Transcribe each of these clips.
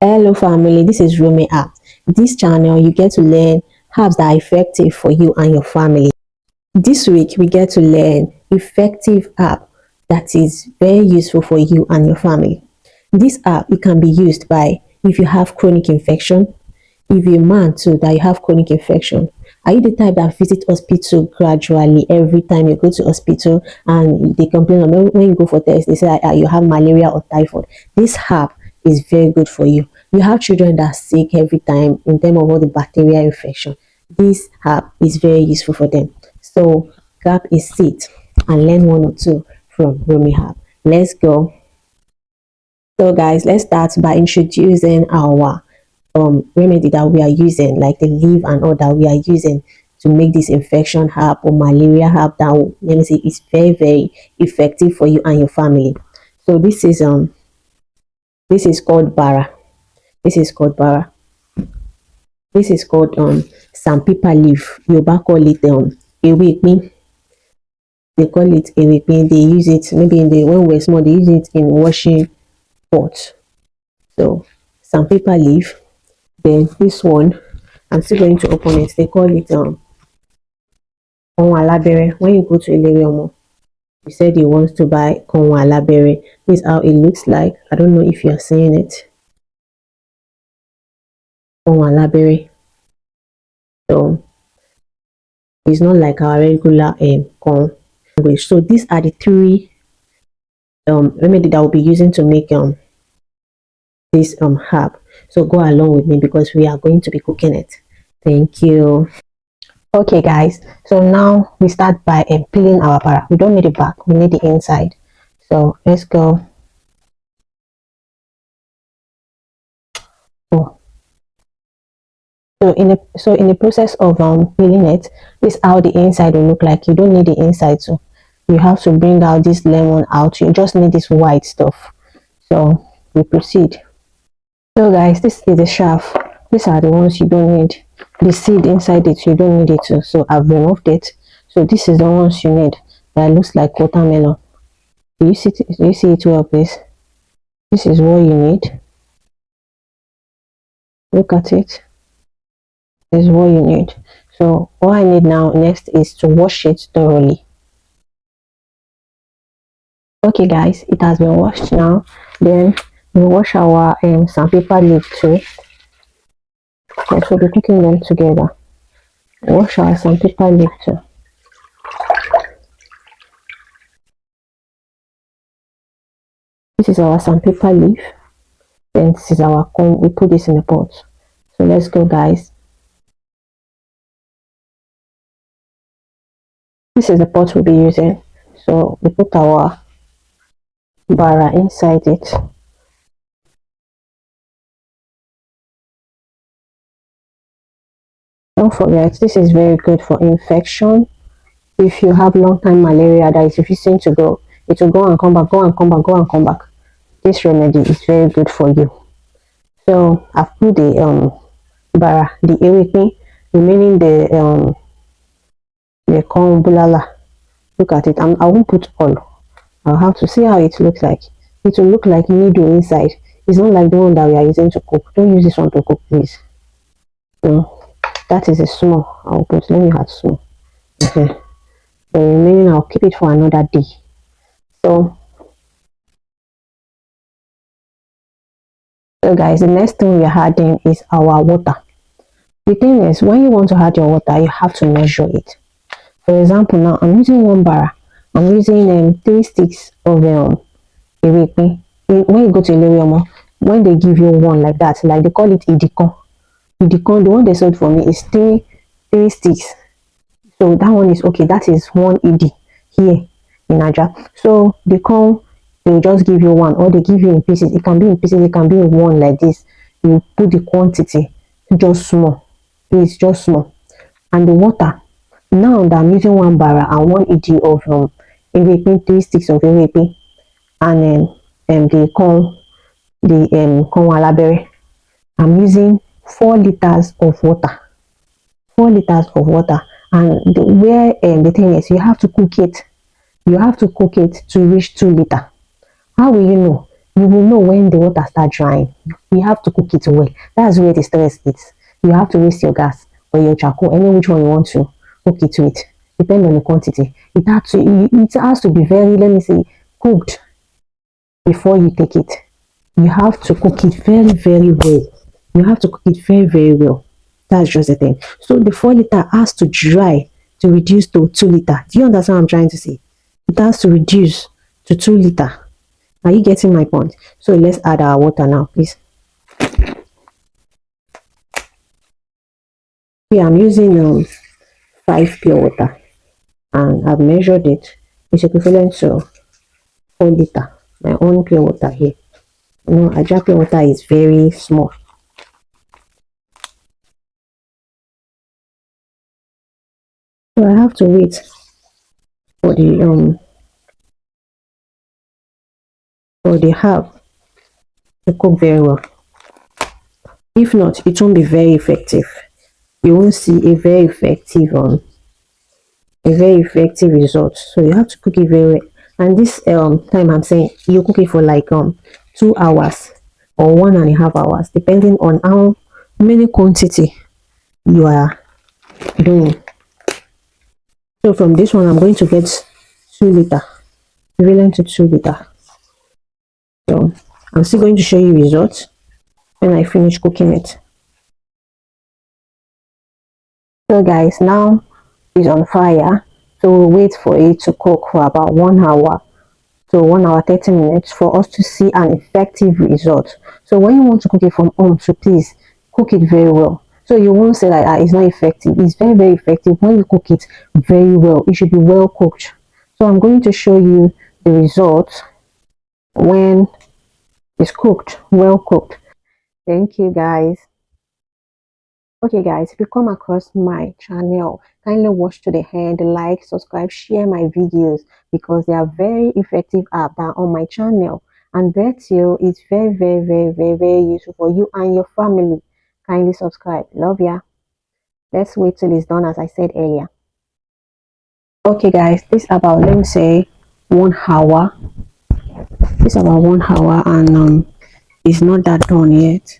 Hello family, this is Rumi app. This channel you get to learn herbs that are effective for you and your family. This week we get to learn effective herb that is very useful for you and your family. This herb it can be used by if you have chronic infection, if you're a man too that you have chronic infection. Are you the type that visit hospital gradually every time you go to hospital and they complain about when you go for test, they say you have malaria or typhoid? This herb is very good for you. You have children that are sick every time in terms of all the bacterial infection. This herb is very useful for them. So grab a seat and learn one or two from Rumi herb. Let's go. So guys, let's start by introducing our remedy that we are using, like the leaf and all that we are using to make this infection herb or malaria herb that let me say is very effective for you and your family. So this is called bara. This is called bara. This is called sandpaper leaf. Yoruba call it ewepin. They call it ewepin. They use it maybe in the when we're small. They use it in washing pot. So sandpaper leaf. Then this one, I'm still going to open it. They call it ohun alabere. When you go to Ileriomo, you said you want to buy ohun alabere. This is how it looks like. I don't know if you're seeing it. Ohun alabere. So it's not like our regular corn. So these are the three remedy that we'll be using to make this herb. So go along with me because we are going to be cooking it. Thank you. Okay guys, so now we start by peeling our bara. We don't need the back, we need the inside. So let's go. Oh. So in the process of peeling it, this is how the inside will look like. You don't need the inside, so you have to bring out this lemon out. You just need this white stuff. So we proceed. So guys, this is the shaft. These are the ones you don't need. The seed inside it, you don't need it too. So I've removed it. So this is the ones you need. That looks like watermelon. Do you see it well, please? This is what you need. Look at it. This is what you need. So what I need now next is to wash it thoroughly. Okay guys, it has been washed now. Then we wash our sandpaper leaf too. So we're cooking them together. Wash our sandpaper leaf too. This is our sandpaper leaf. Then this is our corn. We put this in the pot. So let's go guys. This is the pot we'll be using. So we put our bara inside it. Don't forget, this is very good for infection. If you have long-time malaria that is refusing to go, it will go and come back, go and come back, go and come back. This remedy is very good for you. So I've put the bara, the ewepin, remaining the corn bulala. Look at it. I won't put all. I'll have to see how it looks like. It will look like needle inside. It's not like the one that we are using to cook. Don't use this one to cook, please. So that is a small. I'll put. Let me add small. The remaining I'll keep it for another day. So guys, the next thing we are adding is our water. The thing is, when you want to add your water, you have to measure it. For example, now I'm using one bara. I'm using 3 sticks of ewepin. When you go to Ilerium, when they give you one like that, like they call it idikon. Idikon, the one they sold for me is three sticks. So that one is okay. That is 1 ed here in Nigeria. So they will just give you one, or they give you in pieces. It can be in pieces, it can be in one like this. You put the quantity just small. It's just small. And the water. Now that I'm using 1 bara and 1 ed of ewepin, 3 sticks of ewepin, and the corn alabere, I'm using 4 liters of water. 4 liters of water. And the thing is, you have to cook it. You have to cook it to reach 2 liters. How will you know? You will know when the water start drying. You have to cook it well. That's where the stress is. You have to waste your gas or your charcoal, any which one you want to cook it with. Depend on the quantity. It has to be very, let me say, cooked before you take it. You have to cook it very, very well. You have to cook it very, very well. That's just the thing. So the 4 liter has to dry to reduce to 2 liter. Do you understand what I'm trying to say? It has to reduce to 2 liter. Are you getting my point? So let's add our water now, please. Here I'm using 5 pure water, and I've measured it. It's equivalent to 4 liter. My own pure water here. You know, a jar pure water is very small. So I have to wait for the herb to cook very well. If not, it won't be very effective. You won't see a very effective result. So you have to cook it very well. And this time I'm saying you cook it for like 2 hours or 1.5 hours, depending on how many quantity you are doing. So from this one I'm going to get 2 liter, equivalent to 2 liter. So I'm still going to show you results when I finish cooking it. So guys, now it's on fire. So we'll wait for it to cook for about 1 hour to 1 hour 30 minutes for us to see an effective result. So when you want to cook it from home, so please cook it very well. So you won't say like it's not effective. It's very, very effective when you cook it very well. It should be well cooked. So I'm going to show you the result when it's cooked, well cooked. Thank you guys. Okay guys, if you come across my channel, kindly watch to the end, like, subscribe, share my videos, because they are very effective apps that are on my channel, and bet you it's very, very, very, very, very useful for you and your family. Kindly subscribe. Love ya. Let's wait till it's done, as I said earlier. Okay guys, this about, let me say, 1 hour. This about 1 hour, and it's not that done yet.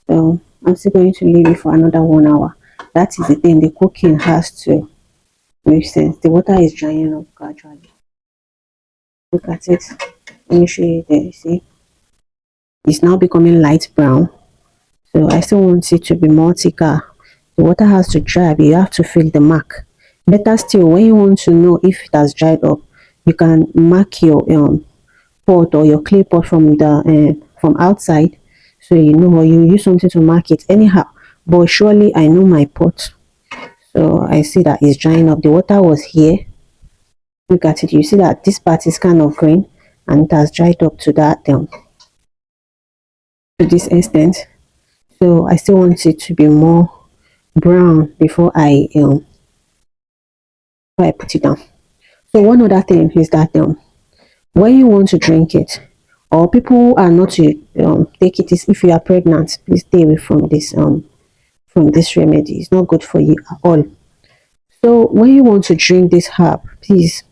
So I'm still going to leave it for another 1 hour. That is the thing, the cooking has to make sense. The water is drying up gradually. Look at it. Let me show you there. You see, it's now becoming light brown. So I still want it to be more thicker. The water has to dry, but you have to feel the mark. Better still, when you want to know if it has dried up, you can mark your pot or your clay pot from outside, so you know, or you use something to mark it anyhow. But surely I know my pot, so I see that it's drying up. The water was here. Look at it. You see that this part is kind of green, and it has dried up to that to this extent. So I still want it to be more brown before I put it down. So one other thing is that when you want to drink it, or people are not to take it, is if you are pregnant, please stay away from this remedy. It's not good for you at all. So when you want to drink this herb, please,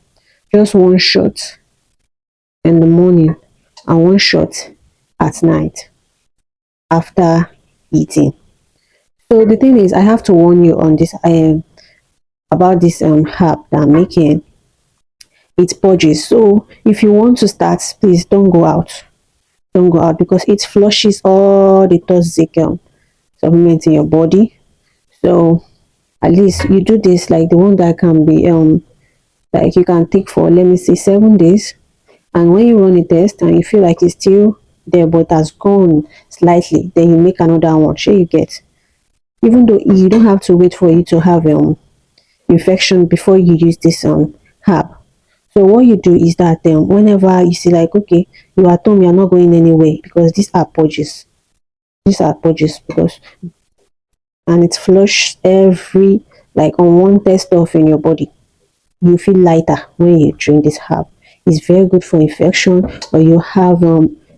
just 1 shot in the morning and 1 shot at night after eating. So the thing is, I have to warn you on this about this herb that I'm making. It purges. So if you want to start, please don't go out. Don't go out, because it flushes all the toxic supplements in your body. So at least you do this, like the one that can be like you can take for, let me say, 7 days, and when you run a test and you feel like it's still there but has gone slightly, then you make another one. Sure, you get, even though you don't have to wait for you to have infection before you use this herb. So what you do is that whenever you see like, okay, you are at home, you are not going anywhere, because these are purges. These are purges, because, and it flush every, like on one test off in your body. You feel lighter when you drink this herb. It's very good for infection, or you have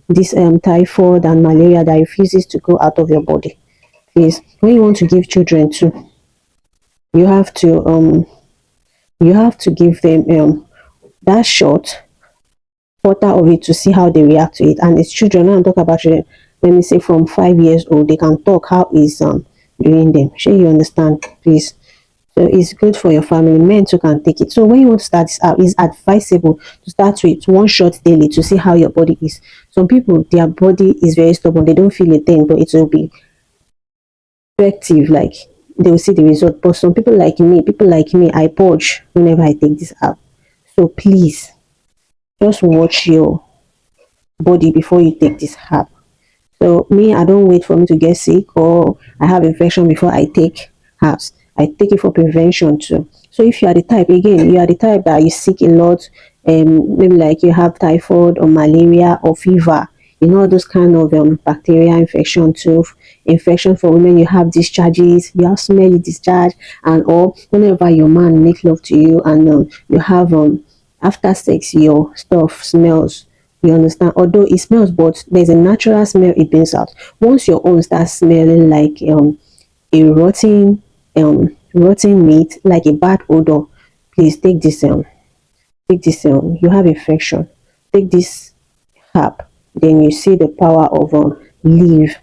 this typhoid and malaria that refuses to go out of your body. Please, when you want to give children too, you have to give them that shot quarter of it to see how they react to it. And it's children. When I talk about children, let me say from 5 years old, they can talk how is doing them. Sure, you understand, please. So it's good for your family. Men too can take it. So when you want to start this out, it's advisable to start with one shot daily to see how your body is. Some people, their body is very stubborn. They don't feel a thing, but it will be effective. Like they will see the result. But some people like me, I purge whenever I take this out. So please, just watch your body before you take this herb. So me, I don't wait for me to get sick or I have infection before I take herbs. I take it for prevention too. So if you are the type, again, you are the type that you sick a lot, maybe like you have typhoid or malaria or fever, those kind of bacteria infection too. Infection for women, you have discharges, you have smelly discharge, and or whenever your man make love to you and you have after sex your stuff smells, you understand? Although it smells, but there's a natural smell it brings out. Once your own starts smelling like a rotten meat, like a bad odor, please take this you have infection. Take this herb, then you see the power of leave.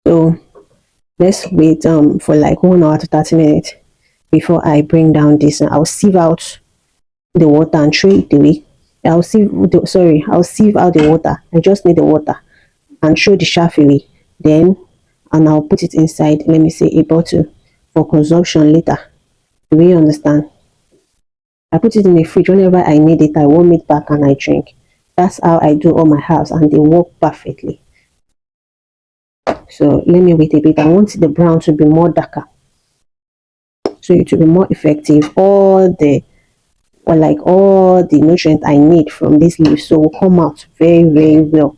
So let's wait for like 1 hour to 30 minutes before I bring down this. I'll sieve out the water and throw it away. I'll sieve out the water. I just need the water and throw the chaff away. Then, and I'll put it inside, let me say, a bottle for consumption later. Do you understand? I put it in the fridge whenever I need it. I warm it back and I drink. That's how I do all my herbs, and they work perfectly. So let me wait a bit. I want the brown to be more darker, so it will be more effective. All the nutrients I need from this leaf so will come out very, very well.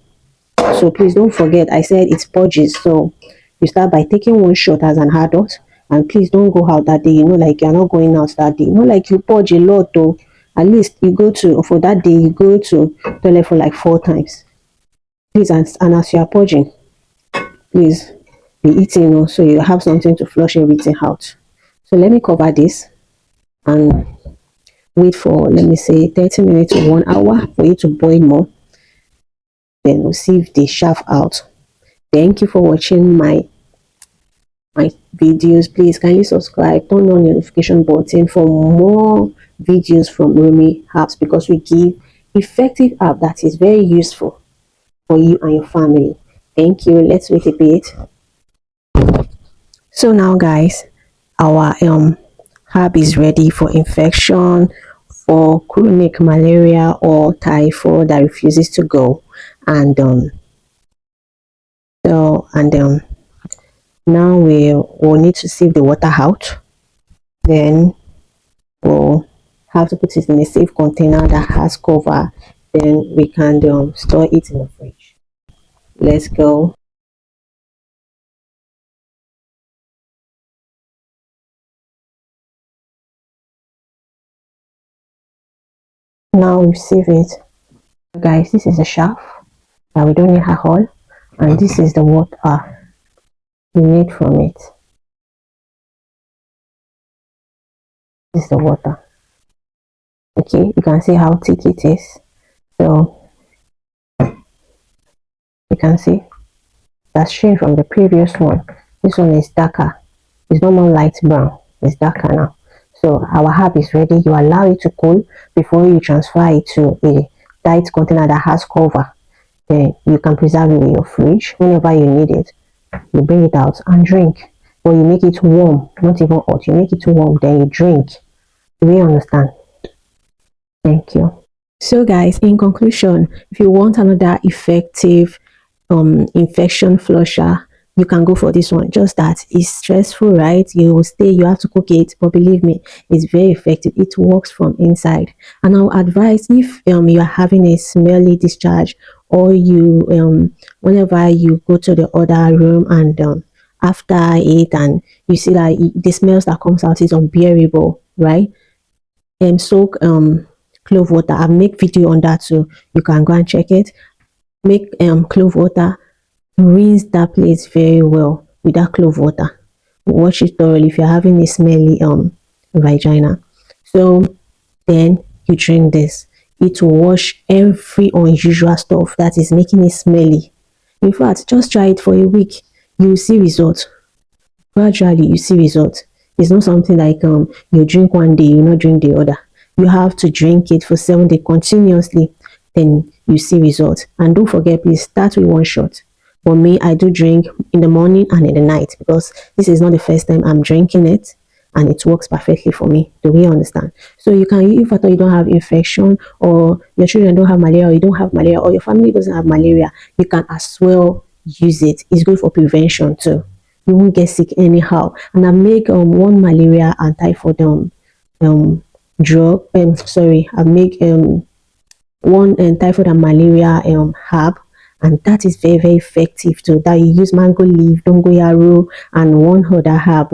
So please don't forget, I said it's purges. So you start by taking one shot as an adult, and please don't go out that day. Like you're not going out that day. Like you purge a lot though. At least you go to for that day, you go to toilet for like 4 times. Please, and as you are purging, please be eating, so you have something to flush everything out. So let me cover this and wait for, let me say, 30 minutes to 1 hour for it to boil more. Then we'll sieve the chaff out. Thank you for watching my videos. Please kindly subscribe, turn on your notification button for more videos from Rumi Herbs, because we give effective herb that is very useful for you and your family. Thank you. Let's wait a bit. So now guys, our herb is ready for infection, for chronic malaria or typhoid that refuses to go. And now we'll need to sieve the water out. Then we'll have to put it in a safe container that has cover. Then we can store it in the fridge. Let's go. Now we sieve it. Guys, this is a chaff that we don't need alcohol, and this is the water we need from it. This is the water. Okay, you can see how thick it is. So you can see that's changed from the previous one. This one is darker. It's no more light brown. It's darker now. So our herb is ready. You allow it to cool before you transfer it to a tight container that has cover. Then you can preserve it in your fridge. Whenever you need it, you bring it out and drink. Or you make it warm, not even hot. You make it warm, then you drink. Do you understand? Thank you. So guys, in conclusion, if you want another effective infection flusher, you can go for this one. Just that it's stressful, right? You have to cook it, but believe me, it's very effective. It works from inside. And I'll advise, if you are having a smelly discharge, or you whenever you go to the other room and after it and you see that the smells that comes out is unbearable, right? Soak clove water. I've made video on that, so you can go and check it. Make clove water, rinse that place very well with that clove water. Wash it thoroughly if you're having a smelly vagina. So then you drink this. it will wash every unusual stuff that is making it smelly. In fact, just try it for a week. You will see results. Gradually, you see results. It's not something like you drink one day, you not drink the other. You have to drink it for 7 days continuously, then you see results. And don't forget, please start with one shot. For me, I do drink in the morning and in the night because this is not the first time I'm drinking it, and it works perfectly for me. Do we understand? So you can, if at all you don't have infection, or your children don't have malaria, or you don't have malaria, or your family doesn't have malaria, you can as well use it. It's good for prevention too. You won't get sick anyhow. And I make one malaria and typhoid um drug. I make one typhoid and malaria herb, and that is very very effective too. That you use mango leaf, dongoyaro, and one other herb,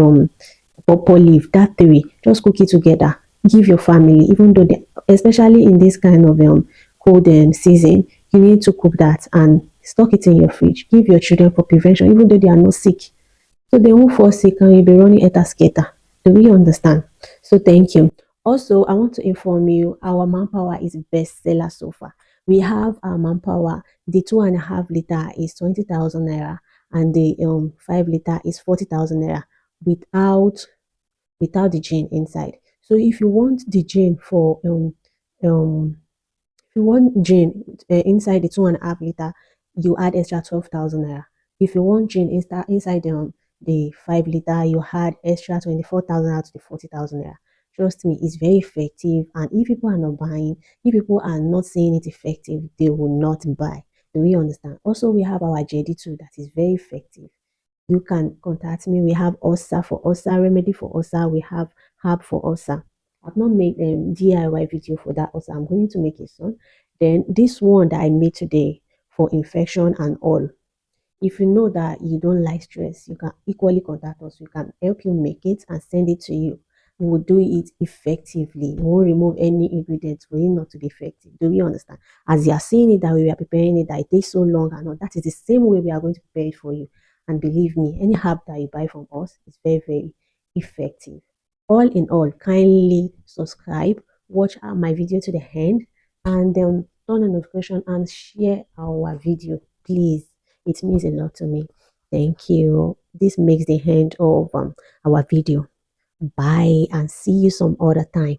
pawpaw leaf. That three, just cook it together. Give your family, even though they, especially in this kind of cold season, you need to cook that and stock it in your fridge. Give your children for prevention, even though they are not sick. So they won't fall sick and you'll be running eta skater. Do we understand? So thank you. Also, I want to inform you our manpower is bestseller so far. We have our manpower. The 2.5 liter is 20,000 naira, and the 5 liter is 40,000 naira without the gin inside. So if you want the gin for um if you want gin inside the 2.5 liter, you add extra 12,000 naira. If you want gin inside the 5 liter, you add extra 24,000 naira to the 40,000 naira. Trust me, it's very effective. And if people are not buying, if people are not saying it effective, they will not buy. Do we understand? Also, we have our JD too that is very effective. You can contact me. We have ulcer for ulcer, remedy for ulcer. We have herb for ulcer. I've not made a DIY video for that ulcer. I'm going to make it soon. Then this one that I made today for infection and all. If you know that you don't like stress, you can equally contact us. We can help you make it and send it to you. We will do it effectively. We won't remove any ingredients for it not to be effective. Do we understand? As you are seeing it that way, we are preparing it, that it takes so long and all, that is the same way we are going to prepare it for you. And believe me, any herb that you buy from us is very, very effective. All in all, kindly subscribe, watch my video to the end, and then turn on notification and share our video, please. It means a lot to me. Thank you. This makes the end of our video. Bye, and see you some other time.